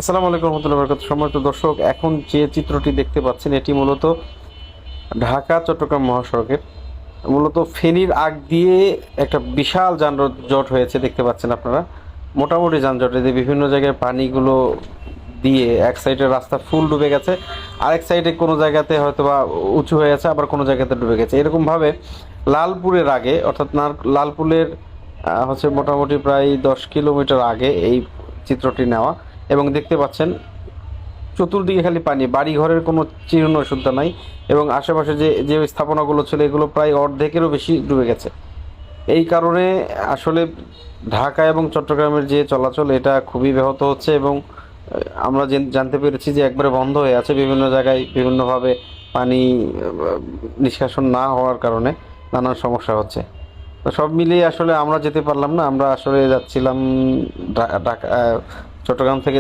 আসসালামু আলাইকুম রহমতুল্লাহ বরকাত। সম্মানিত দর্শক, এখন যে চিত্রটি দেখতে পাচ্ছেন এটি মূলত ঢাকা চট্টগ্রাম মহাসড়কের মূলত ফেনীর আগ দিয়ে একটা বিশাল যানজট হয়েছে দেখতে পাচ্ছেন আপনারা। মোটামুটি যানজট, এই যে বিভিন্ন জায়গায় পানিগুলো দিয়ে এক সাইডে রাস্তা ফুল ডুবে গেছে, আরেক সাইডে কোনো জায়গাতে হয়তো বা উঁচু হয়ে আছে, আবার কোনো জায়গাতে ডুবে গেছে। এরকমভাবে লালপুরের আগে, অর্থাৎ লালপুরের হচ্ছে মোটামুটি প্রায় 10 কিলোমিটার আগে এই চিত্রটি নেওয়া। এবং দেখতে পাচ্ছেন চতুর্দিকে খালি পানি, বাড়ি ঘরের কোনো চিহ্ন সুদ্ধা নাই। এবং আশেপাশে যে যে স্থাপনাগুলো ছিল এগুলো প্রায় অর্ধেকেরও বেশি ডুবে গেছে। এই কারণে আসলে ঢাকা এবং চট্টগ্রামের যে চলাচল এটা খুবই ব্যাহত হচ্ছে। এবং আমরা জানতে পেরেছি যে একবারে বন্ধ হয়ে আছে, বিভিন্ন জায়গায় বিভিন্নভাবে পানি নিষ্কাশন না হওয়ার কারণে নানান সমস্যা হচ্ছে। তো সব মিলিয়ে আসলে আমরা যেতে পারলাম না। আমরা আসলে যাচ্ছিলাম ঢাকা চট্টগ্রাম থেকে